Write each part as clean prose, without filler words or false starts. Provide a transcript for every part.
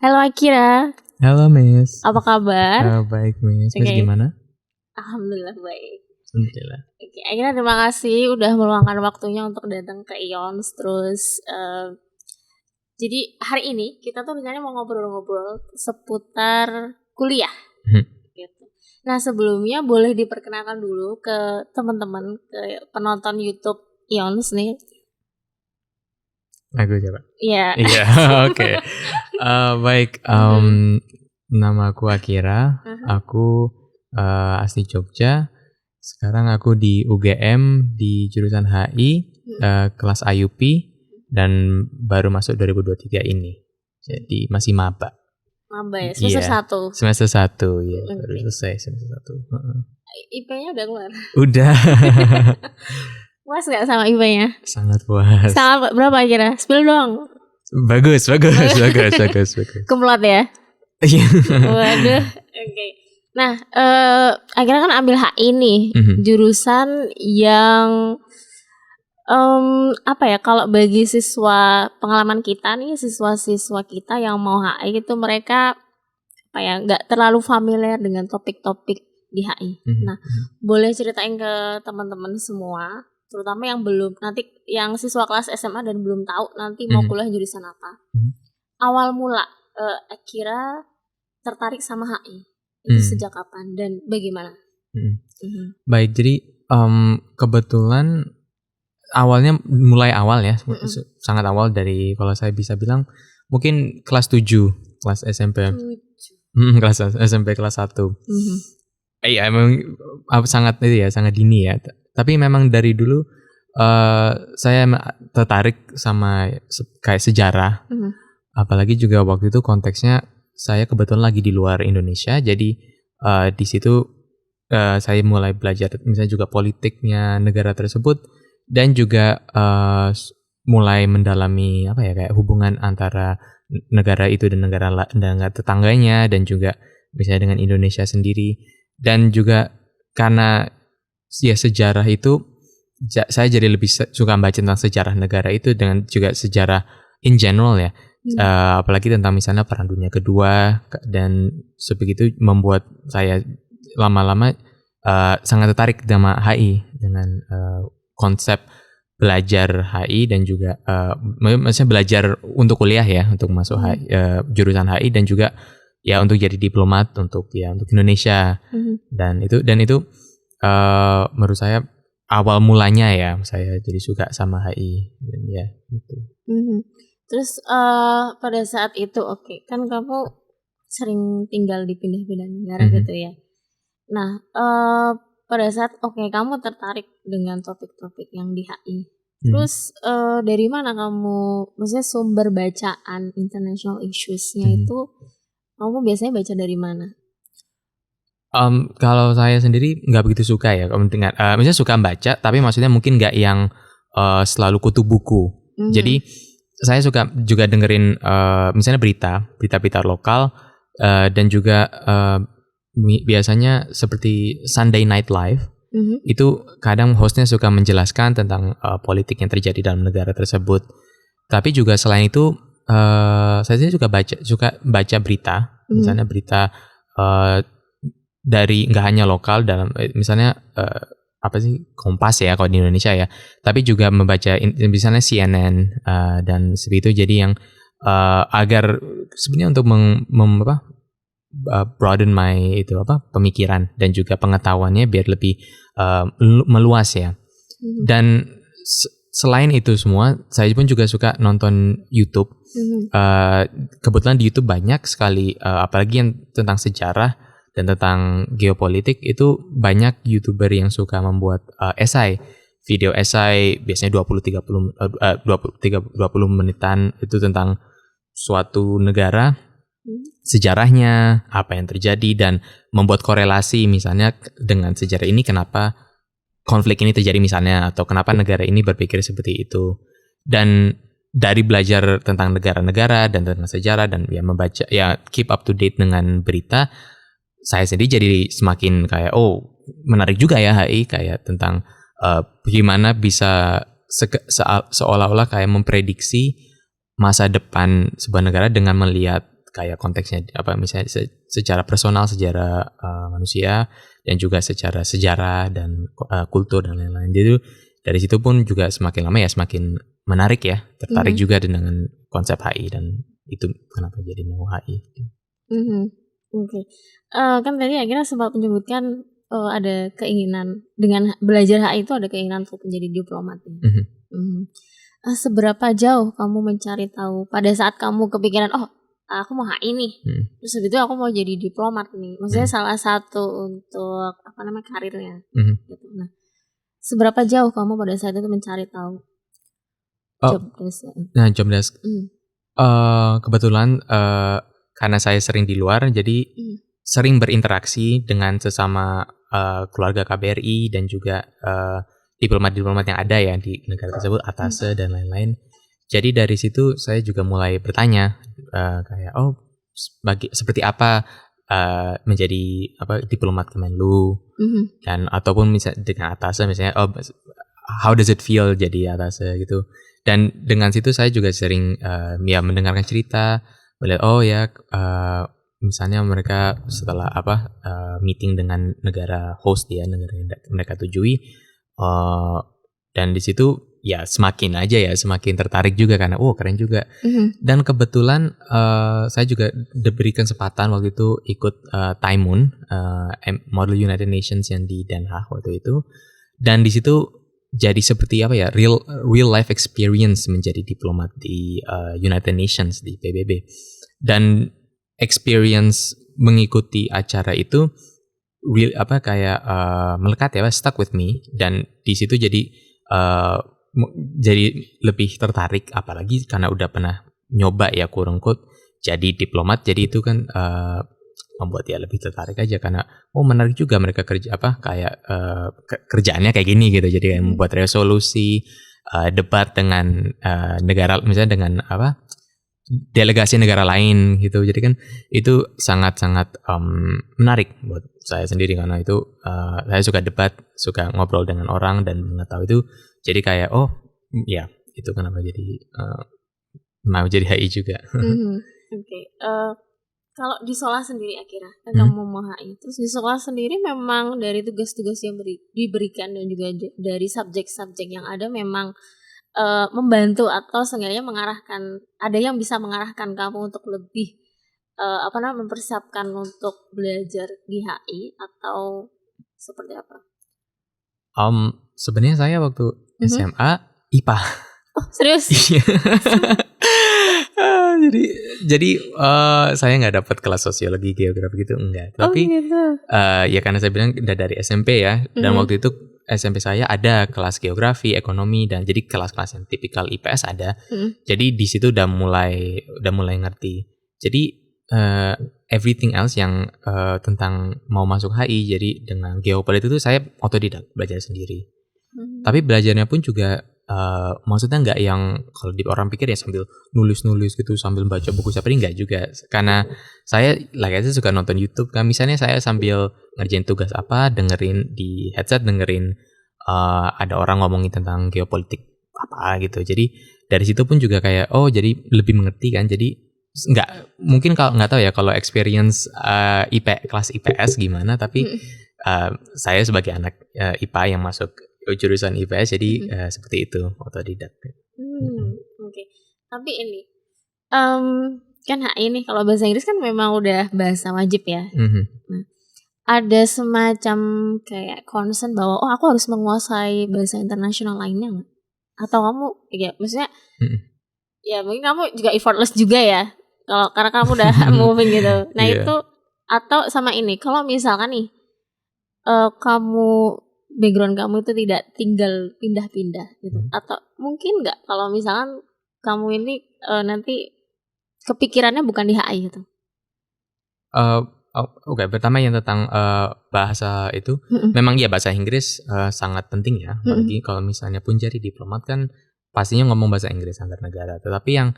Halo Akira, Halo Miss. apa kabar? Baik Miss. Miss Oke. gimana? Alhamdulillah baik. Alhamdulillah. Oke, Akira terima kasih udah meluangkan waktunya untuk datang ke Ions. Terus jadi hari ini kita tuh rencananya mau ngobrol-ngobrol seputar kuliah. Gitu. Nah sebelumnya boleh diperkenalkan dulu ke teman-teman, ke penonton YouTube Ions nih. Aku coba. Iya. Iya, oke. Baik, nama aku Akira. Aku asli Jogja. Sekarang aku di UGM di jurusan HI, kelas IUP, dan baru masuk 2023 ini. Jadi masih maba. Maba ya, semester 1. Semester 1, ya. Baru selesai semester 1. IP-nya udah keluar? Udah. Puas gak sama IP-nya? Sangat puas. Sama berapa kira? Spill dong. Bagus. Kumlot ya? Iya. Waduh. Oke. Nah, akhirnya kan ambil HI nih, jurusan yang apa ya? Kalau bagi siswa pengalaman kita nih, siswa-siswa kita yang mau HI itu mereka apa ya? Nggak terlalu familiar dengan topik-topik di HI. Nah, boleh ceritain ke teman-teman semua, terutama yang belum nanti yang siswa kelas SMA dan belum tahu nanti mau kuliah jurusan apa. Awal mula Akira tertarik sama HI itu sejak kapan dan bagaimana? Baik, jadi kebetulan awalnya mulai awal ya, sangat awal dari kalau saya bisa bilang mungkin kelas 7, kelas SMP. Kelas SMP kelas 1. Iya, emang sangat dini ya. Tapi memang dari dulu saya tertarik sama kayak sejarah. Apalagi juga waktu itu konteksnya saya kebetulan lagi di luar Indonesia, jadi di situ saya mulai belajar misalnya juga politiknya negara tersebut dan juga mulai mendalami apa ya kayak hubungan antara negara itu dan negara tetangganya dan juga misalnya dengan Indonesia sendiri, dan juga karena ya sejarah itu saya jadi lebih suka baca tentang sejarah negara itu dengan juga sejarah in general ya. Apalagi tentang misalnya Perang Dunia Kedua, dan sebegitu membuat saya lama-lama sangat tertarik sama HI dengan konsep belajar HI dan juga maksudnya belajar untuk kuliah ya, untuk masuk HI, jurusan HI dan juga ya untuk jadi diplomat untuk Indonesia. Dan itu menurut saya awal mulanya ya saya jadi suka sama HI dan ya gitu. Terus pada saat itu kan kamu sering tinggal di pindah-pindah negara gitu ya. Nah pada saat kamu tertarik dengan topik-topik yang di HI. Terus dari mana kamu, maksudnya sumber bacaan international issues-nya itu kamu biasanya baca dari mana? Kalau saya sendiri nggak begitu suka ya, misalnya suka baca, tapi maksudnya mungkin nggak yang selalu kutu buku. Jadi saya suka juga dengerin misalnya berita lokal dan juga biasanya seperti Sunday Night Live. Itu kadang hostnya suka menjelaskan tentang politik yang terjadi dalam negara tersebut. Tapi juga selain itu saya sendiri suka baca berita, misalnya berita dari nggak hanya lokal dalam misalnya Kompas ya kalau di Indonesia ya, tapi juga membaca misalnya CNN dan seperti itu. Jadi yang agar sebenarnya untuk broaden my pemikiran dan juga pengetahuannya biar lebih meluas ya. Dan selain itu semua, saya pun juga suka nonton YouTube. Kebetulan di YouTube banyak sekali, apalagi yang tentang sejarah dan tentang geopolitik, itu banyak YouTuber yang suka membuat video esai biasanya 20 menitan itu tentang suatu negara, sejarahnya, apa yang terjadi, dan membuat korelasi misalnya dengan sejarah ini kenapa konflik ini terjadi misalnya, atau kenapa negara ini berpikir seperti itu. Dan dari belajar tentang negara-negara dan tentang sejarah dan ya membaca ya keep up to date dengan berita, saya sendiri jadi semakin kayak menarik juga ya HI, kayak tentang bagaimana bisa seolah-olah kayak memprediksi masa depan sebuah negara dengan melihat kayak konteksnya apa misalnya secara personal, sejarah manusia, dan juga secara sejarah dan kultur dan lain-lain. Jadi dari situ pun juga semakin lama ya semakin menarik ya, tertarik juga dengan konsep HI, dan itu kenapa jadi mau HI. Oke. Kan tadi akhirnya sempat menyebutkan ada keinginan dengan belajar HI itu ada keinginan untuk menjadi diplomat. Seberapa jauh kamu mencari tahu pada saat kamu kepikiran aku mau HI nih, terus habis itu aku mau jadi diplomat nih, maksudnya salah satu untuk karirnya gitu. Nah, seberapa jauh kamu pada saat itu mencari tahu job desk? Nah, job desk kebetulan karena saya sering di luar, jadi sering berinteraksi dengan sesama keluarga KBRI dan juga diplomat-diplomat yang ada ya di negara tersebut, atase dan lain-lain. Jadi dari situ saya juga mulai bertanya kayak seperti apa menjadi diplomat Kemenlu, dan ataupun misalnya dengan atase misalnya how does it feel jadi atase gitu. Dan dengan situ saya juga sering mendengarkan cerita, melihat misalnya mereka setelah meeting dengan negara host ya, negara yang mereka tujui, dan di situ ya semakin tertarik juga karena keren juga. Dan kebetulan saya juga diberi kesempatan waktu itu ikut Taimun Model United Nations yang di Den Haag waktu itu, dan di situ jadi seperti real life experience menjadi diplomat di United Nations di PBB. Dan experience mengikuti acara itu melekat ya, stuck with me, dan di situ jadi lebih tertarik, apalagi karena udah pernah nyoba ya quote-unquote jadi diplomat. Jadi itu kan membuat dia lebih tertarik aja karena menarik juga mereka kerja kerjaannya kayak gini gitu. Jadi kayak membuat resolusi, debat dengan negara, misalnya dengan delegasi negara lain gitu. Jadi kan itu sangat-sangat menarik buat saya sendiri karena itu saya suka debat, suka ngobrol dengan orang dan mengetahui itu. Jadi kayak ya itu kenapa jadi mau jadi HI juga. Oke. Kalau di sekolah sendiri akhirnya kan kamu mau HI, terus di sekolah sendiri memang dari tugas-tugas yang diberikan dan juga dari subjek-subjek yang ada memang membantu atau seenggaknya mengarahkan, ada yang bisa mengarahkan kamu untuk lebih mempersiapkan untuk belajar di HI atau seperti apa? Sebenarnya saya waktu SMA IPA. Oh, serius? jadi saya nggak dapat kelas sosiologi, geografi gitu, enggak. Tapi gitu. Ya karena saya bilang udah dari SMP ya, dan waktu itu SMP saya ada kelas geografi, ekonomi, dan jadi kelas-kelas yang tipikal IPS ada. Jadi di situ udah mulai ngerti. Jadi everything else yang tentang mau masuk HI, jadi dengan geopolitik itu saya otodidak belajar sendiri. Tapi belajarnya pun juga maksudnya nggak yang kalau orang pikir ya sambil nulis gitu, sambil baca buku siapa ini, nggak juga. Karena saya suka nonton YouTube kan, misalnya saya sambil ngerjain tugas dengerin di headset, ada orang ngomongin tentang geopolitik apa gitu. Jadi dari situ pun juga kayak jadi lebih mengerti kan. Jadi nggak mungkin, kalau nggak tahu ya kalau experience kelas IPS gimana, tapi saya sebagai anak IPA yang masuk jurusan IPS jadi seperti itu, otodidak. Oke. Tapi ini kan HI nih kalau bahasa Inggris kan memang udah bahasa wajib ya. Nah, ada semacam kayak concern bahwa aku harus menguasai bahasa internasional lainnya nggak? Atau kamu maksudnya ya mungkin kamu juga effortless juga ya kalau karena kamu udah moving gitu. Nah itu atau sama ini, kalau misalkan nih kamu background kamu itu tidak tinggal pindah-pindah gitu, atau mungkin nggak kalau misalkan kamu ini nanti kepikirannya bukan di HI gitu? Oke, pertama yang tentang bahasa itu, memang ya bahasa Inggris sangat penting ya, apalagi kalau misalnya pun jadi diplomat kan pastinya ngomong bahasa Inggris antar negara. Tetapi yang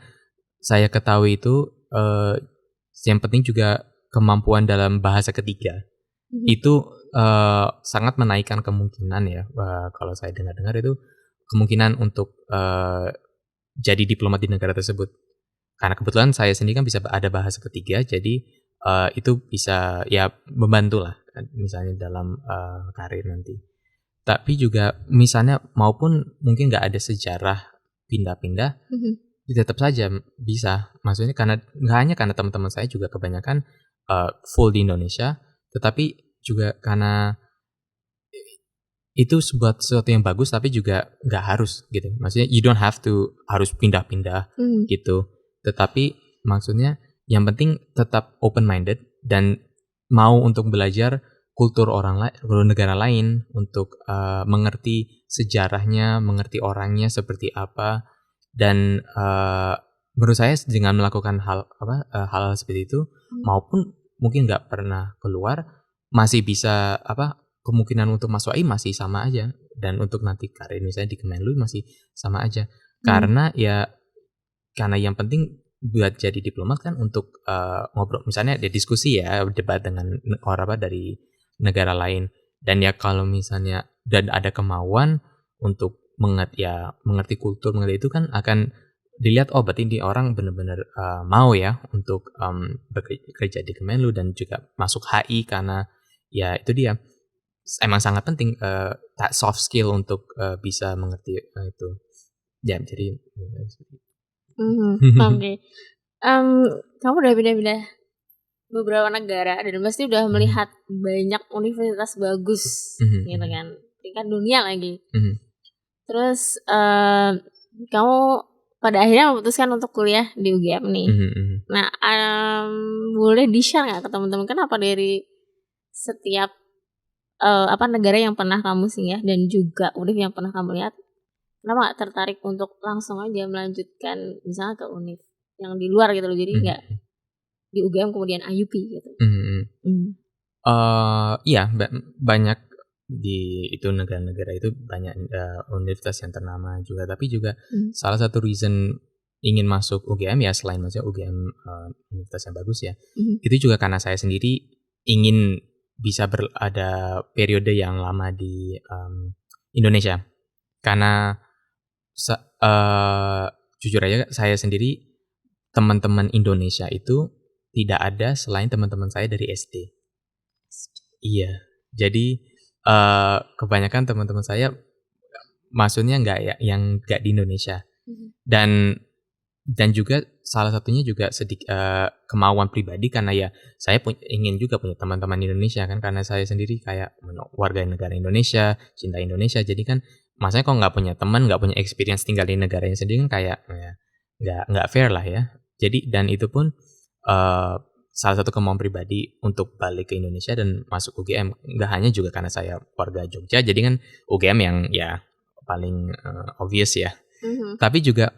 saya ketahui itu yang penting juga kemampuan dalam bahasa ketiga. Itu sangat menaikkan kemungkinan ya, kalau saya dengar itu kemungkinan untuk jadi diplomat di negara tersebut. karena kebetulan saya sendiri kan bisa ada bahasa ketiga, jadi itu bisa ya membantu lah misalnya dalam karir nanti. Tapi juga misalnya maupun mungkin nggak ada sejarah pindah-pindah, tetap saja bisa. Maksudnya karena nggak hanya karena teman-teman saya juga kebanyakan full di Indonesia, tetapi juga karena itu sesuatu yang bagus, tapi juga nggak harus gitu. Maksudnya you don't have to harus pindah-pindah gitu. Tetapi maksudnya yang penting tetap open minded dan mau untuk belajar kultur orang lain, negara lain, untuk mengerti sejarahnya, mengerti orangnya seperti apa, dan menurut saya dengan melakukan hal seperti itu, maupun mungkin nggak pernah keluar, masih bisa kemungkinan untuk masuk AI masih sama aja, dan untuk nanti karir misalnya di Kemenlu masih sama aja, karena yang penting buat jadi diplomat kan untuk ngobrol, misalnya ada diskusi ya, debat dengan orang dari negara lain, dan ya kalau misalnya dan ada kemauan untuk mengerti kultur, mengerti itu kan akan dilihat, oh berarti ini orang benar-benar mau ya untuk bekerja di Kemenlu dan juga masuk HI, karena ya itu dia emang sangat penting soft skill untuk bisa mengerti itu ya. Jadi oke. Kamu udah pindah-pindah beberapa negara dan pasti udah melihat banyak universitas bagus gitu kan, tingkat dunia lagi. Terus kamu pada akhirnya memutuskan untuk kuliah di UGM nih. Nah, boleh di-share nggak ke teman-teman kenapa dari setiap negara yang pernah kamu singgah dan juga univ yang pernah kamu lihat, kenapa nggak tertarik untuk langsung aja melanjutkan misalnya ke univ yang di luar gitu loh, jadi nggak di UGM kemudian IUP gitu. Iya, banyak di itu negara-negara itu banyak universitas yang ternama juga, tapi juga salah satu reason ingin masuk UGM ya, selain maksudnya UGM universitas yang bagus ya, itu juga karena saya sendiri ingin bisa ada periode yang lama di Indonesia, karena jujur aja saya sendiri teman-teman Indonesia itu tidak ada selain teman-teman saya dari SD. Iya, jadi kebanyakan teman-teman saya maksudnya yang nggak di Indonesia, dan juga salah satunya juga sedikit kemauan pribadi, karena ya saya ingin juga punya teman-teman Indonesia kan, karena saya sendiri kayak warga negara Indonesia, cinta Indonesia, jadi kan maksudnya kalau nggak punya teman, nggak punya experience tinggal di negaranya sendiri kan kayak nggak fair lah ya. Jadi dan itu pun salah satu kemauan pribadi untuk balik ke Indonesia dan masuk UGM, nggak hanya juga karena saya warga Jogja, jadi kan UGM yang ya paling obvious ya, tapi juga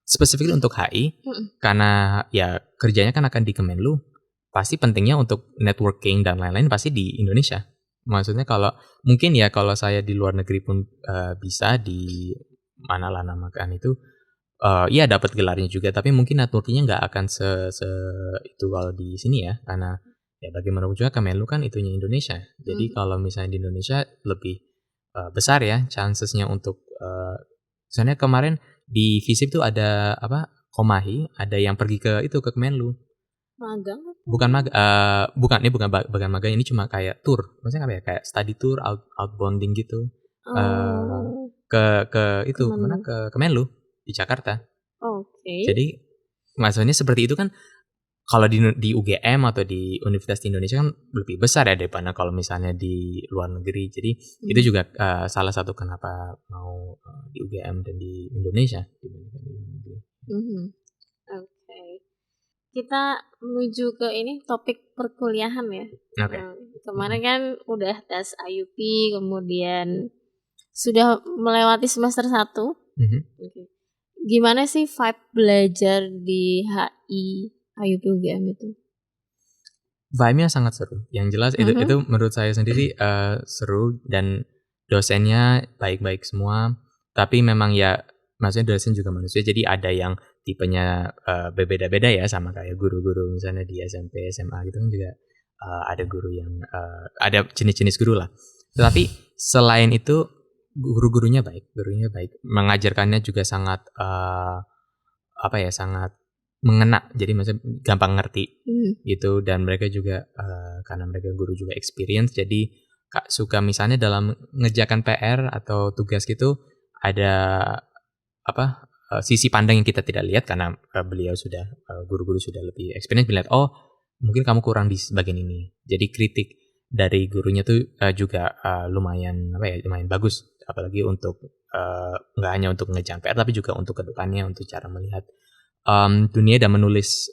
spesifik untuk HI, karena ya kerjanya kan akan di Kemenlu, pasti pentingnya untuk networking dan lain-lain pasti di Indonesia. Maksudnya kalau mungkin ya kalau saya di luar negeri pun bisa di manalah namakan itu, ya dapat gelarnya juga, tapi mungkin networkingnya nggak akan itu kalau di sini ya, karena ya bagaimanapun juga Kemenlu kan itunya Indonesia. Jadi kalau misalnya di Indonesia lebih besar ya chancesnya untuk misalnya kemarin di FISIP tuh ada Komahi, ada yang pergi ke Kemenlu. Magang? Bukan magang, ini cuma kayak tour. Maksudnya apa ya? Kayak study tour, outbounding gitu. Ke itu mana ke Kemenlu di Jakarta. Oke. Jadi maksudnya seperti itu kan, kalau di UGM atau di Universitas di Indonesia kan lebih besar ya daripada kalau misalnya di luar negeri. Jadi itu juga salah satu kenapa mau di UGM dan di Indonesia dibandingkan di luar negeri. Oke. Kita menuju ke ini topik perkuliahan ya. Oke. Kemarin kan udah tes IUP, kemudian sudah melewati semester 1. Okay. Gimana sih vibe belajar di HI IUP UGM itu? Vibe-nya sangat seru. Yang jelas itu menurut saya sendiri seru, dan dosennya baik-baik semua. Tapi memang ya maksudnya dosen juga manusia, jadi ada yang tipenya berbeda-beda ya, sama kayak guru-guru misalnya di SMP, SMA gitu kan juga ada guru yang ada jenis-jenis guru lah. Tetapi selain itu gurunya baik, mengajarkannya juga sangat sangat mengena, jadi maksudnya gampang ngerti gitu. Dan mereka juga karena mereka guru juga experience, jadi suka misalnya dalam ngerjakan PR atau tugas gitu ada sisi pandang yang kita tidak lihat karena beliau sudah guru-guru sudah lebih experience, melihat mungkin kamu kurang di bagian ini. Jadi kritik dari gurunya tuh juga lumayan bagus, apalagi untuk nggak hanya untuk ngerjakan PR tapi juga untuk kedepannya, untuk cara melihat dunia dan menulis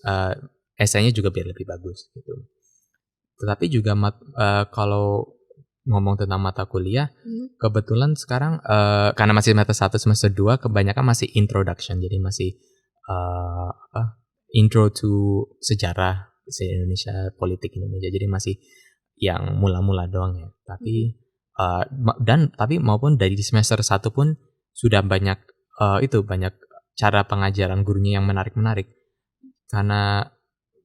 esainya juga biar lebih bagus gitu. Tetapi juga kalau ngomong tentang mata kuliah, kebetulan sekarang karena masih semester 1 semester 2 kebanyakan masih introduction, jadi masih intro to sejarah Indonesia, politik Indonesia, jadi masih yang mula-mula doang ya. Tapi tapi maupun dari semester 1 pun sudah banyak banyak cara pengajaran gurunya yang menarik-menarik, karena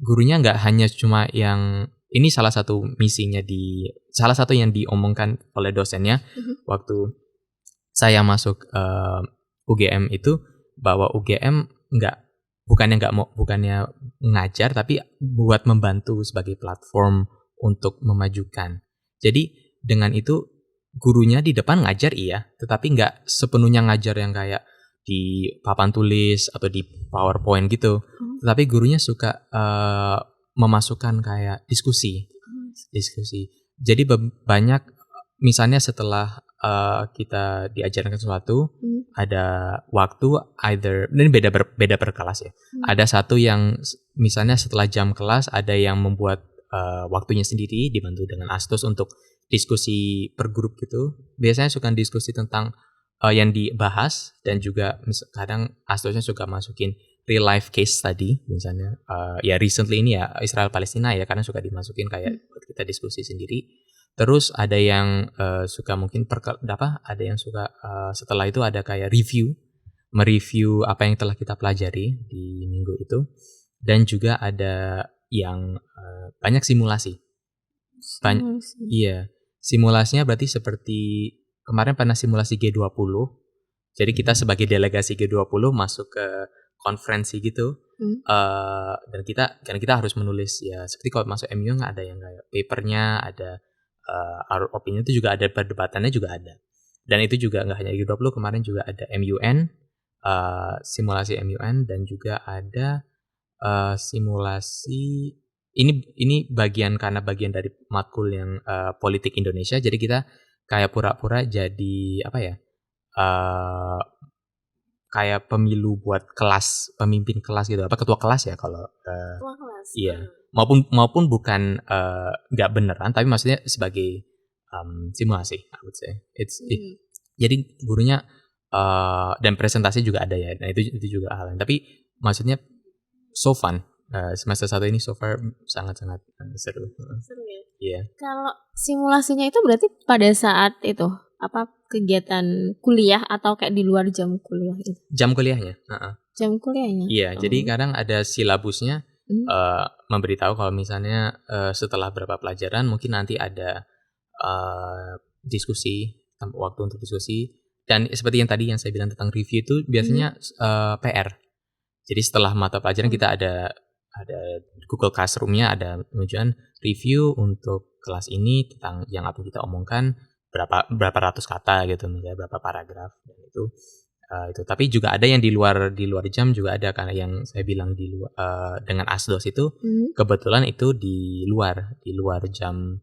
gurunya nggak hanya cuma yang ini salah satu yang diomongkan oleh dosennya waktu saya masuk UGM itu, bahwa UGM bukannya ngajar tapi buat membantu sebagai platform untuk memajukan. Jadi dengan itu gurunya di depan ngajar iya, tetapi nggak sepenuhnya ngajar yang kayak di papan tulis atau di PowerPoint gitu. Tetapi gurunya suka memasukkan kayak diskusi. Jadi banyak misalnya setelah kita diajarkan sesuatu, ada waktu ini beda per kelas ya. Ada satu yang misalnya setelah jam kelas ada yang membuat waktunya sendiri dibantu dengan Astos untuk diskusi per grup gitu. Biasanya suka diskusi tentang yang dibahas, dan juga kadang Astosnya suka masukin real life case study, misalnya ya recently ini ya Israel Palestina ya, karena suka dimasukin kayak buat kita diskusi sendiri. Terus ada yang suka mungkin ada yang suka setelah itu ada kayak mereview apa yang telah kita pelajari di minggu itu, dan juga ada yang banyak simulasi. Iya, simulasinya berarti seperti kemarin pernah simulasi G20. Jadi kita sebagai delegasi G20 masuk ke konferensi gitu. Dan kita harus menulis ya, seperti kalau masuk MUN ada yang kayak papernya, ada our opinion, itu juga ada perdebatannya juga ada. Dan itu juga nggak hanya G20, kemarin juga ada MUN, simulasi MUN, dan juga ada simulasi ini karena bagian dari matkul yang politik Indonesia, jadi kita kayak pura-pura jadi kayak pemilu buat kelas, pemimpin kelas gitu, ketua kelas ya kalau ketua kelas. Iya, maupun bukan nggak beneran, tapi maksudnya sebagai simulasi, I would say. Jadi gurunya dan presentasi juga ada ya. Nah itu juga hal lain. Tapi maksudnya so fun. Semester 1 ini so far sangat-sangat seru. Seru ya? Iya. Kalau simulasinya itu berarti pada saat itu kegiatan kuliah atau kayak di luar jam kuliah itu? Jam kuliahnya. Jam kuliahnya? Iya, jadi kadang ada silabusnya memberitahu kalau misalnya setelah berapa pelajaran mungkin nanti ada diskusi, waktu untuk diskusi. Dan seperti yang tadi yang saya bilang tentang review itu biasanya PR. Jadi setelah mata pelajaran kita ada Google Classroom-nya, ada penunjukan review untuk kelas ini tentang yang apa kita omongkan, berapa ratus kata gitu, misalnya berapa paragraf, dan itu. Tapi juga ada yang di luar jam juga ada, karena yang saya bilang di luar dengan Asdos itu kebetulan itu di luar jam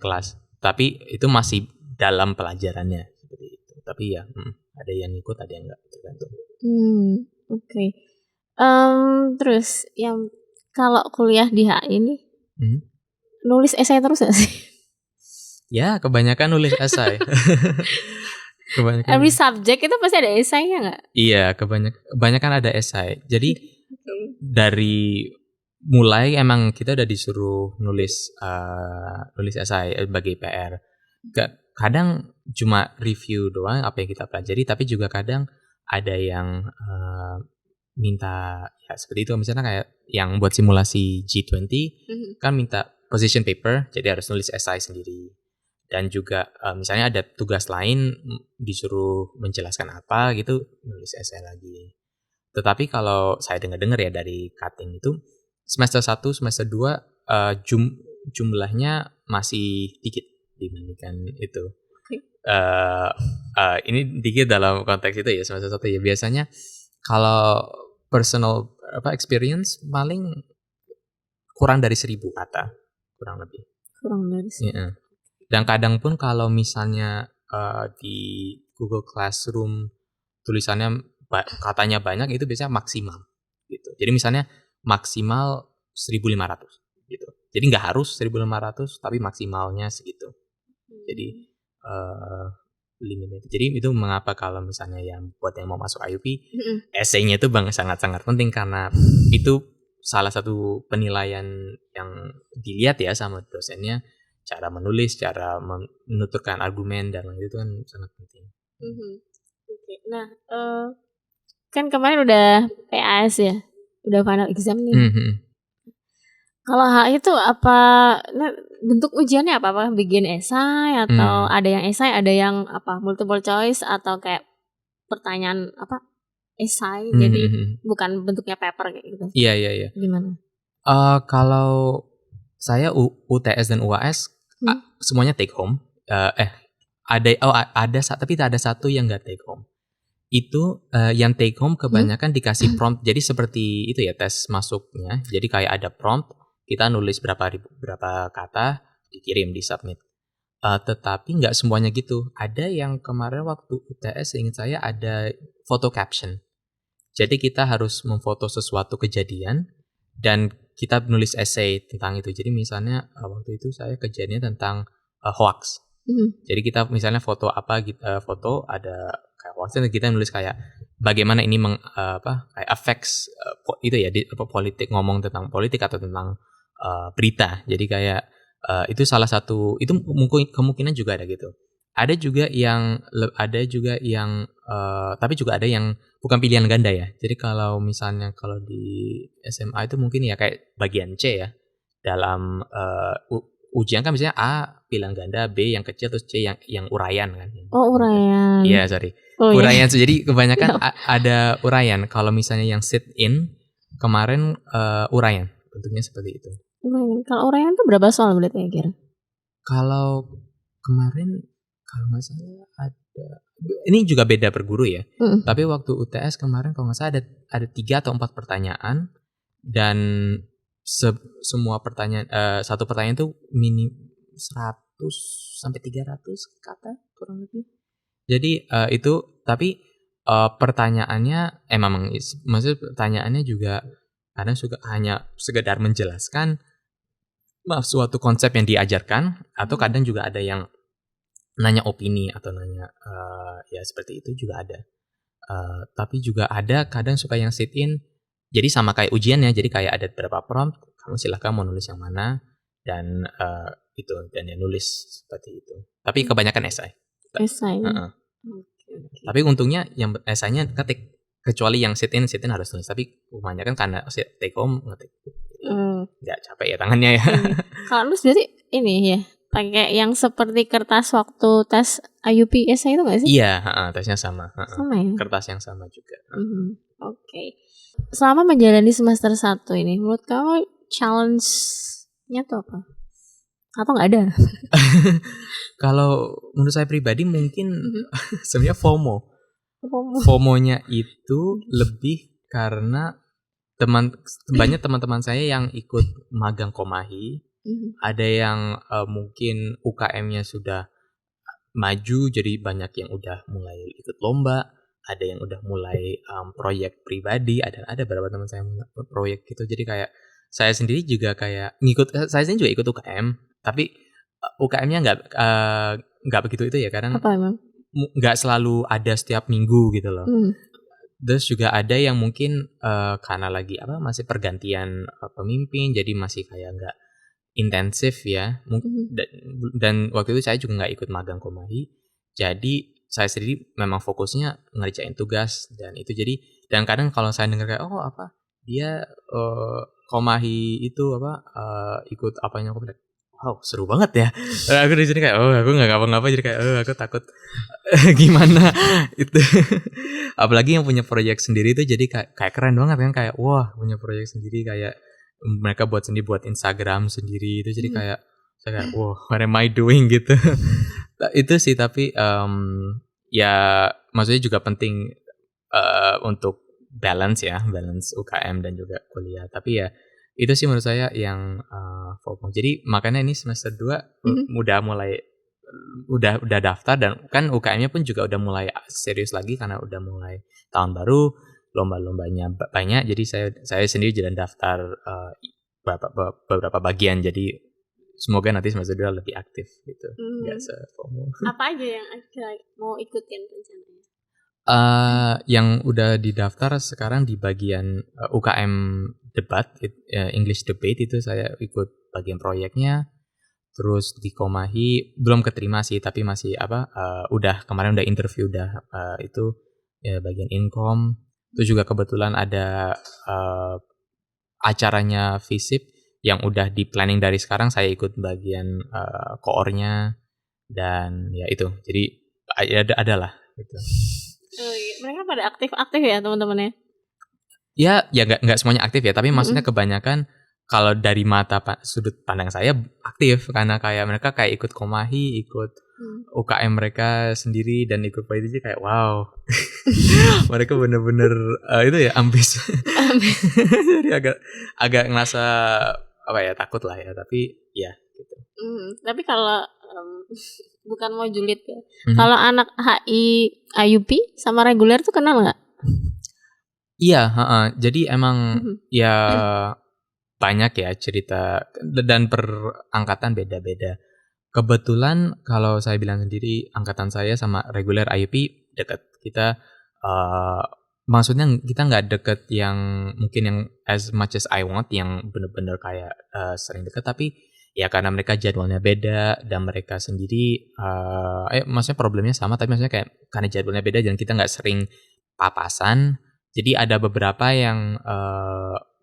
kelas, tapi itu masih dalam pelajarannya seperti itu. Tapi ya ada yang ikut, ada yang enggak, tergantung. Oke. Terus yang kalau kuliah di HI ini nulis esai terus gak sih? Ya, kebanyakan nulis esai. Every subject itu pasti ada esainya nggak? Iya, kebanyakan ada esai. Jadi dari mulai emang kita udah disuruh nulis esai bagi PR. Kadang cuma review doang apa yang kita pelajari, tapi juga kadang ada yang minta ya seperti itu, misalnya kayak yang buat simulasi G20 kan minta position paper, jadi harus nulis esai sendiri. Dan juga misalnya ada tugas lain disuruh menjelaskan apa gitu, nulis esai lagi. Tetapi kalau saya dengar ya dari cutting itu semester 1, semester 2 jumlahnya masih dikit dibandingkan itu. Ini dikit dalam konteks itu ya, semester 1 ya. Biasanya kalau personal experience paling kurang dari 1.000 kata, kurang lebih. Kurang dari 1.000. Yeah. Dan kadang pun kalau misalnya di Google Classroom tulisannya katanya banyak, itu biasanya maksimal gitu. Jadi misalnya maksimal 1.500 gitu. Jadi nggak harus 1.500 tapi maksimalnya segitu. Jadi limitnya. Jadi itu mengapa kalau misalnya yang buat yang mau masuk IUP, esainya itu sangat-sangat penting karena itu salah satu penilaian yang dilihat ya sama dosennya, cara menulis, cara menuturkan argumen dan lain itu kan sangat penting. Oke. Nah, kan kemarin udah PAS ya, udah final exam nih. Kalau HI itu apa bentuk ujiannya apa bikin esai atau ada yang esai, ada yang multiple choice atau kayak pertanyaan esai, jadi bukan bentuknya paper kayak gitu. Iya. Gimana? Kalau saya UTS dan UAS semuanya take home. Tapi ada satu yang nggak take home. Itu yang take home kebanyakan dikasih prompt. Jadi seperti itu ya tes masuknya. Jadi kayak ada prompt, kita nulis berapa kata, dikirim, disubmit. Tetapi nggak semuanya gitu. Ada yang kemarin waktu UTS ingat saya ada photo caption. Jadi kita harus memfoto sesuatu kejadian dan kita nulis essay tentang itu. Jadi misalnya waktu itu saya kejadiannya tentang hoax. Jadi kita misalnya foto foto ada kayak hoax dan kita nulis kayak bagaimana ini kayak affects itu ya politik, ngomong tentang politik atau tentang berita. Jadi kayak itu salah satu, itu mungkin kemungkinan juga ada gitu. Ada juga yang tapi juga ada yang bukan pilihan ganda ya. Jadi kalau misalnya kalau di SMA itu mungkin ya kayak bagian C ya. Dalam ujian kan misalnya A pilihan ganda, B yang kecil, terus C yang uraian kan. Oh, uraian. Iya, sorry. Uraian. Yeah. Jadi kebanyakan ada uraian. Kalau misalnya yang sit in kemarin uraian. Bentuknya seperti itu. Kalau uraian itu berapa soal berarti ya kira? Kalau kemarin kalau nggak salah ada, ini juga beda per guru ya. Tapi waktu UTS kemarin kalau nggak salah ada 3 atau 4 pertanyaan dan semua pertanyaan satu pertanyaan itu 100 sampai 300 kata kurang lebih. Jadi itu tapi pertanyaannya memang maksud pertanyaannya juga kadang juga hanya sekedar menjelaskan suatu konsep yang diajarkan atau kadang juga ada yang nanya opini atau nanya ya seperti itu juga ada. Tapi juga ada kadang suka yang sit in. Jadi sama kayak ujiannya, jadi kayak ada beberapa prompt, kamu silahkan mau nulis yang mana dan itu dan ya nulis seperti itu. Tapi kebanyakan esai. Esai. Okay. Tapi untungnya yang esainya ketik, kecuali yang sit in harus nulis. Tapi kebanyakan karena take home ngetik. Nggak capek ya tangannya ya. Kalau nulis berarti ini ya pakai yang seperti kertas waktu tes IUP esai itu nggak sih? Iya, tesnya sama. Sama ya? Kertas yang sama juga. Oke. Selama menjalani semester 1 ini, menurut kamu challenge-nya tuh apa? Atau nggak ada? Kalau menurut saya pribadi mungkin sebenarnya FOMO. FOMO-nya itu lebih karena banyak teman-teman saya yang ikut magang Komahi. Ada yang mungkin UKM-nya sudah maju, jadi banyak yang udah mulai ikut lomba. Ada yang udah mulai proyek pribadi, ada beberapa teman saya proyek gitu. Jadi kayak saya sendiri juga kayak saya sendiri juga ikut UKM, tapi UKM-nya nggak begitu itu ya, karena nggak selalu ada setiap minggu gitu loh. Terus juga ada yang mungkin karena lagi masih pergantian pemimpin, jadi masih kayak nggak intensif ya. Dan waktu itu saya juga nggak ikut magang Komahi, jadi saya sendiri memang fokusnya ngerjain tugas dan itu. Jadi dan kadang kalau saya dengar kayak dia Komahi itu ikut apanya, wow seru banget ya. Aku di sini kayak aku nggak ngapa-ngapa, jadi kayak aku takut gimana itu. Apalagi yang punya proyek sendiri itu jadi kayak keren banget kan, kayak wah punya proyek sendiri, kayak mereka buat Instagram sendiri itu, jadi kayak saya kayak wah what am I doing gitu. Itu sih, tapi ya maksudnya juga penting untuk balance UKM dan juga kuliah. Tapi ya itu sih menurut saya yang FOMO. Jadi makanya ini semester 2 udah daftar, dan kan UKM-nya pun juga udah mulai serius lagi karena udah mulai tahun baru, lomba-lombanya banyak. Jadi saya sendiri jalan daftar beberapa bagian. Jadi semoga nanti semester 2 lebih aktif gitu. Enggak se-FOMO. Apa aja yang mau ikutin rencananya? Yang udah didaftar sekarang di bagian UKM debat, English debate, itu saya ikut bagian proyeknya. Terus di Komahi belum keterima sih, tapi masih kemarin udah interview itu ya bagian Inkom. Itu juga kebetulan ada acaranya FISIP yang udah di planning dari sekarang, saya ikut bagian koornya, dan ya itu. Jadi ada lah gitu. Mereka pada aktif ya teman-temannya? Ya nggak semuanya aktif ya, tapi maksudnya kebanyakan kalau dari sudut pandang saya aktif, karena kayak mereka kayak ikut Komahi, ikut UKM mereka sendiri, dan ikut politik, kayak wow. Mereka bener-bener itu ya ambis. Jadi agak ngerasa takut lah ya, tapi ya gitu. Tapi kalau bukan mau julid ya, kalau anak HI IUP sama reguler tuh kenal nggak? Iya, jadi emang ya banyak ya cerita, dan per angkatan beda-beda. Kebetulan kalau saya bilang sendiri, angkatan saya sama reguler IUP dekat. Kita maksudnya kita nggak deket yang mungkin yang as much as I want, yang bener-bener kayak sering deket, tapi ya karena mereka jadwalnya beda, dan mereka sendiri maksudnya problemnya sama, tapi maksudnya kayak karena jadwalnya beda dan kita nggak sering papasan, jadi ada beberapa yang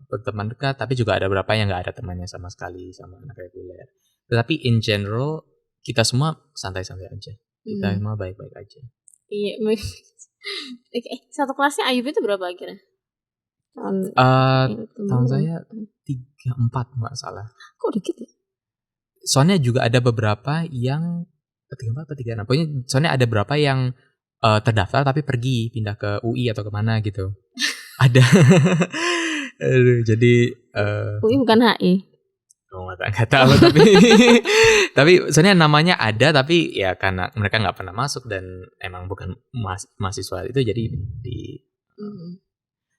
berteman dekat, tapi juga ada beberapa yang nggak ada temannya sama sekali sama anak reguler. Tetapi in general kita semua santai-santai aja, kita semua baik-baik aja. Iya. Satu kelasnya IUP itu berapa kira? Tahun saya 34 nggak salah. Kok dikit ya? Soalnya juga ada beberapa yang 34 atau 36. Pokoknya soalnya ada beberapa yang terdaftar tapi pergi pindah ke UI atau kemana gitu. Ada. Jadi UI bukan HI. Nggak tahu tapi soalnya namanya ada, tapi ya karena mereka nggak pernah masuk dan emang bukan mahasiswa itu, jadi di.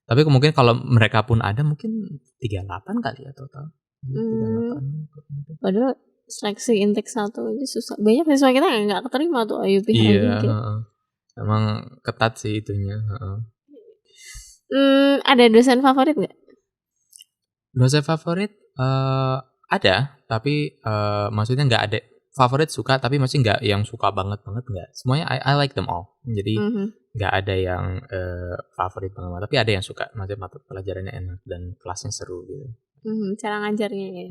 Tapi mungkin kalau mereka pun ada, mungkin 38 kali ya total. 38. Padahal seleksi intake 1 ini susah. Banyak siswa kita yang nggak keterima tuh IUP. Iya, emang ketat sih itunya. Ada dosen favorit nggak? Dosen favorit ada, tapi maksudnya nggak ada favorit suka, tapi maksudnya nggak yang suka banget nggak. Semuanya I like them all. Jadi nggak ada yang favorit banget, tapi ada yang suka. Maksudnya mata pelajarannya enak dan kelasnya seru gitu. Cara ngajarnya ya.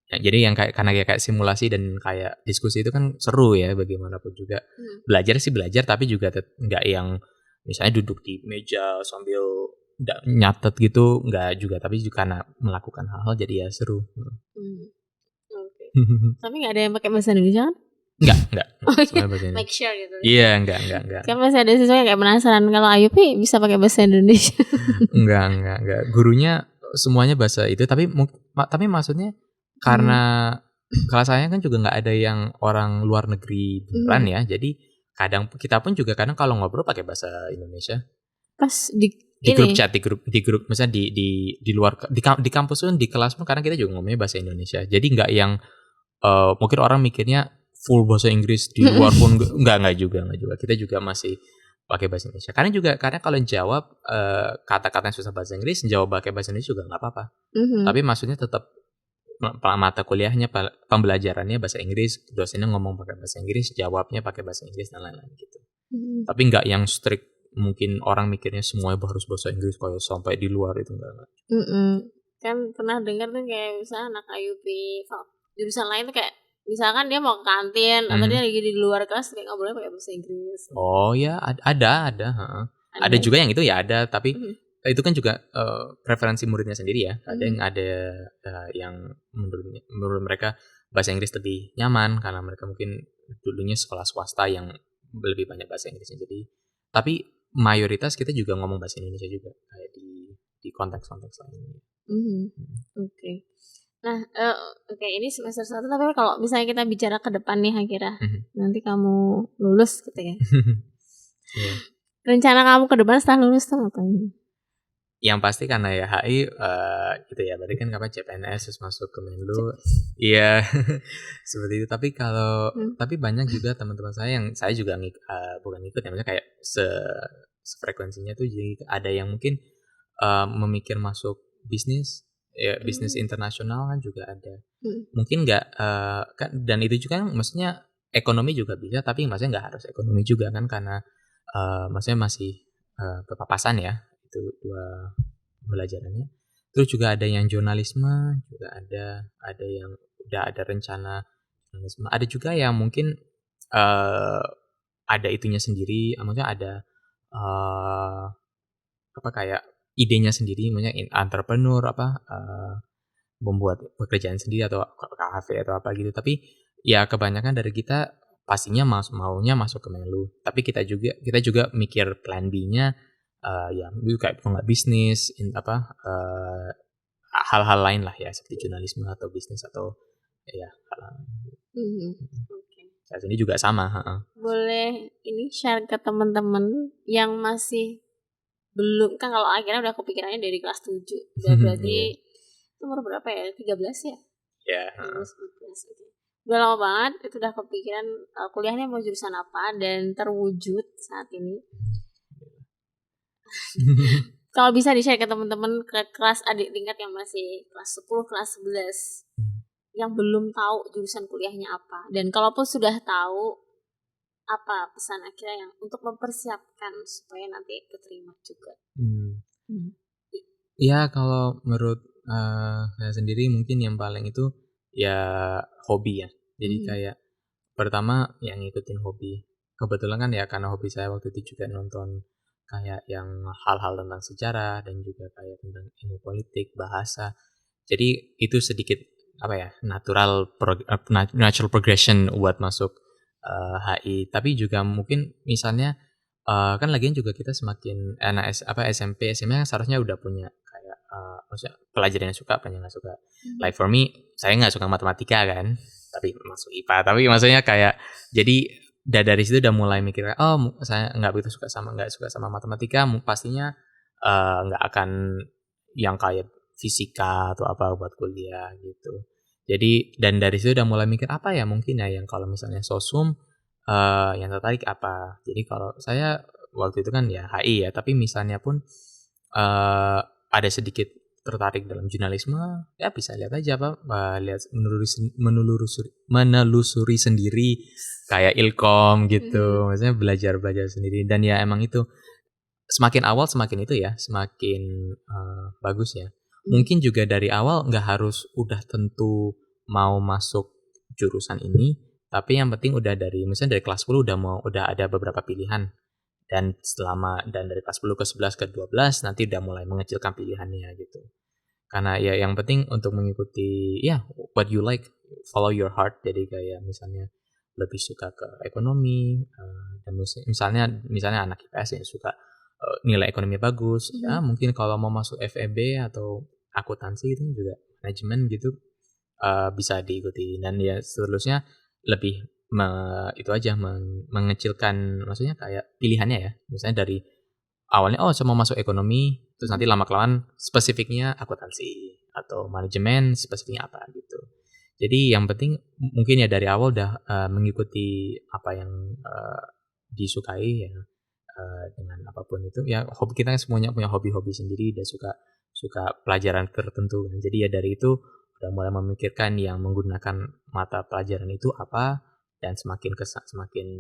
Ya, jadi yang karena kayak simulasi dan kayak diskusi itu kan seru ya, bagaimanapun juga. Belajar, tapi juga nggak yang misalnya duduk di meja sambil nyatet gitu, nggak juga, tapi juga karena melakukan hal-hal jadi ya seru. Okay. Tapi nggak ada yang pakai bahasa Indonesia kan? Enggak. Make sure gitu. Iya, enggak. Kan masih ada siswa yang kayak penasaran kalau IUP bisa pakai bahasa Indonesia. Enggak. Gurunya semuanya bahasa itu, tapi maksudnya karena kelasnya kan juga nggak ada yang orang luar negeri beneran ya, jadi kadang kita pun juga kalau ngobrol pakai bahasa Indonesia. Pas di grup chat, di grup misalnya di luar di kampus pun, di kelas pun, karena kita juga ngomongnya bahasa Indonesia, jadi nggak yang mungkin orang mikirnya full bahasa Inggris di luar pun nggak juga kita juga masih pakai bahasa Indonesia, karena kalau jawab kata-kata yang susah bahasa Inggris, jawab pakai bahasa Indonesia juga nggak apa-apa. Tapi maksudnya tetap mata kuliahnya, pembelajarannya bahasa Inggris, dosennya ngomong pakai bahasa Inggris, jawabnya pakai bahasa Inggris dan lain-lain gitu. Tapi nggak yang strict, mungkin orang mikirnya semuanya harus bahasa Inggris kayak sampai di luar itu enggak. Kan pernah dengar tuh kayak misalnya anak IUP jurusan lain tuh kayak misalkan dia mau ke kantin atau dia lagi di luar kelas kayak nggak boleh pakai bahasa Inggris. Oh ya, ada juga yang itu ya ada, tapi itu kan juga preferensi muridnya sendiri ya. Ada yang yang menurut mereka bahasa Inggris lebih nyaman karena mereka mungkin dulunya sekolah swasta yang lebih banyak bahasa Inggrisnya. Jadi tapi mayoritas kita juga ngomong bahasa Indonesia juga kayak di konteks-konteks lainnya. Oke. Nah, ini semester 1, tapi kalau misalnya kita bicara ke depan nih akhirnya, nanti kamu lulus gitu ya. Yeah. Rencana kamu ke depan setelah lulus tuh ngapain? Yang pasti karena ya HI gitu ya, berarti kan kapan CPNS terus masuk ke Menlu. Iya. Seperti itu. Tapi tapi banyak juga teman-teman saya yang saya juga bukan ikut ya, maksudnya kayak sefrekuensinya tuh, jadi ada yang mungkin memikir masuk bisnis. Ya, bisnis internasional kan juga ada. Mungkin nggak kan, dan itu juga kan maksudnya ekonomi juga bisa, tapi maksudnya nggak harus ekonomi juga kan, karena maksudnya masih berpapasan ya itu dua belajarannya. Terus juga ada yang jurnalisme, juga ada yang udah ada rencana jurnalisme. Ada juga yang mungkin ada itunya sendiri, maksudnya ada kayak idenya sendiri, maksudnya entrepreneur membuat pekerjaan sendiri atau kafe atau apa gitu. Tapi ya kebanyakan dari kita pastinya maunya masuk ke Menlu. Tapi kita juga mikir plan B-nya ya kayak nggak bisnis hal-hal lain lah ya, seperti jurnalisme atau bisnis atau ya saya sendiri juga sama. Boleh ini share ke teman-teman yang masih belum, kan kalau akhirnya udah kepikirannya dari kelas 7 udah berarti umur berapa ya, 13 ya? Ya. 13, udah lama banget itu udah kepikiran kuliahnya mau jurusan apa dan terwujud saat ini. Kalau bisa di-share ke teman-teman ke kelas adik tingkat yang masih kelas 10, kelas 11 yang belum tahu jurusan kuliahnya apa, dan kalaupun sudah tahu, apa pesan akhirnya yang untuk mempersiapkan supaya nanti keterima juga? Ya kalau menurut saya sendiri mungkin yang paling itu ya hobi ya. Jadi kayak pertama yang ngikutin hobi. Kebetulan kan ya karena hobi saya waktu itu juga nonton kayak yang hal-hal tentang sejarah dan juga kayak tentang ilmu politik, bahasa. Jadi itu sedikit natural progression buat masuk HI. Tapi juga mungkin misalnya kan lagian juga kita semakin SMP SMA seharusnya udah punya kayak maksudnya pelajaran yang suka apa yang nggak suka. Like for me, saya nggak suka matematika kan, tapi masuk IPA. Tapi maksudnya kayak jadi dari situ udah mulai mikir, saya nggak suka sama matematika, pastinya nggak akan yang kayak fisika atau apa buat kuliah gitu. Jadi dan dari situ udah mulai mikir apa ya mungkin ya yang kalau misalnya sosum yang tertarik apa. Jadi kalau saya waktu itu kan ya HI ya, tapi misalnya pun ada sedikit tertarik dalam jurnalisme, ya bisa lihat aja lihat menelusuri sendiri kayak Ilkom gitu. Maksudnya belajar sendiri, dan ya emang itu semakin awal semakin itu ya semakin bagus ya. Mungkin juga dari awal nggak harus udah tentu mau masuk jurusan ini, tapi yang penting udah misalnya dari kelas 10 udah ada beberapa pilihan, dan dari kelas 10 ke 11 ke 12 nanti udah mulai mengecilkan pilihannya gitu. Karena ya yang penting untuk mengikuti what you like, follow your heart. Jadi kayak misalnya lebih suka ke ekonomi, dan misalnya anak IPS yang suka nilai ekonomi bagus, ya mungkin kalau mau masuk FEB atau akuntansi itu juga manajemen gitu bisa diikuti. Dan ya seterusnya lebih itu aja mengecilkan, maksudnya kayak pilihannya ya. Misalnya dari awalnya saya mau masuk ekonomi, terus nanti lama-kelamaan spesifiknya akuntansi atau manajemen spesifiknya apa gitu. Jadi yang penting mungkin ya dari awal udah mengikuti apa yang disukai ya, dengan apapun itu ya. Hobi kita semuanya punya hobi-hobi sendiri dan suka pelajaran tertentu kan. Jadi ya dari itu udah mulai memikirkan yang menggunakan mata pelajaran itu apa, dan semakin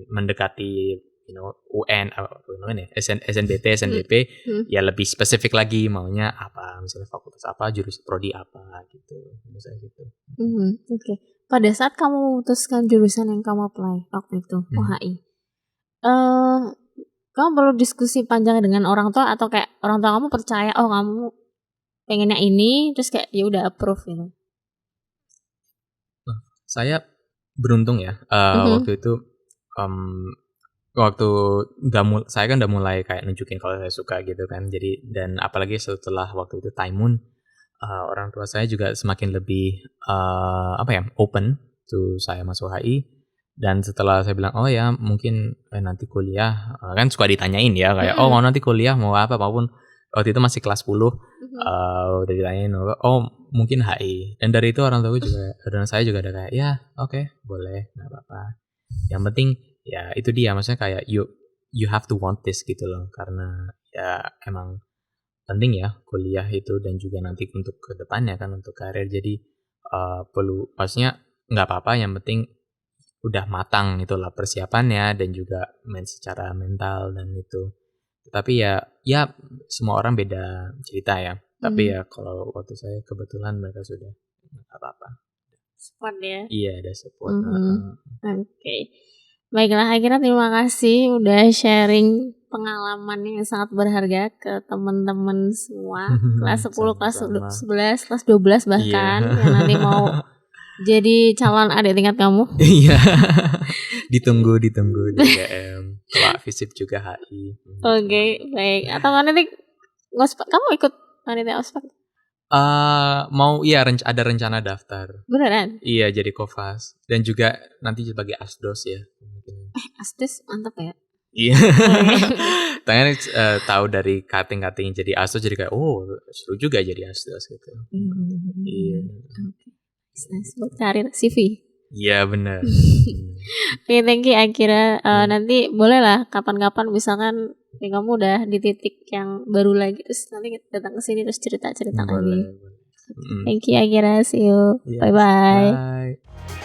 mendekati UN SNBT SNBP ya lebih spesifik lagi maunya apa, misalnya fakultas apa, jurusan prodi apa gitu, misalnya gitu. Oke. Pada saat kamu memutuskan jurusan yang kamu apply waktu itu UHI, kamu perlu diskusi panjang dengan orang tua atau kayak orang tua kamu percaya kamu pengennya ini terus kayak ya udah approve gitu? Saya beruntung ya waktu itu waktu saya kan udah mulai kayak nunjukin kalau saya suka gitu kan, jadi dan apalagi setelah waktu itu Taimun, orang tua saya juga semakin lebih open to saya masuk HI. Dan setelah saya bilang ya mungkin nanti kuliah, kan suka ditanyain ya kayak mau nanti kuliah mau apa, maupun waktu itu masih kelas 10 udah ditanyain mungkin HI, dan dari itu orang tua juga dan saya juga ada kayak ya oke, boleh, nggak apa-apa, yang penting ya itu dia, maksudnya kayak you have to want this gitu loh, karena ya emang penting ya kuliah itu, dan juga nanti untuk kedepannya kan untuk karir, jadi perlu, maksudnya nggak apa-apa, yang penting udah matang itulah persiapannya dan juga secara mental dan itu. Tapi ya semua orang beda cerita ya. Tapi ya kalau waktu saya kebetulan mereka sudah apa-apa. Support ya. Iya, ada support. Oke. Baiklah, akhirnya terima kasih udah sharing pengalaman yang sangat berharga ke teman-teman semua. Kelas 10, kelas 11, kelas 12 bahkan yang nanti mau jadi calon adik tingkat kamu. Iya. ditunggu di UGM. Kalau FISIP juga HI. Oke, baik. Atau nanti kamu ikut panitia ospek? Mau ada rencana daftar. Beneran? Iya, jadi Kofas dan juga nanti sebagai asdos ya. Asdos mantap ya. Iya. Tangan tahu dari cutting jadi asdos, jadi kayak seru juga jadi asdos gitu. Iya. Nice buat karir CV. Iya benar. Oke, thank you Akira. Nanti boleh lah kapan-kapan misalkan kamu udah di titik yang baru lagi, terus nanti kita datang ke sini terus cerita lagi. Thank you Akira. See you. Yes, bye.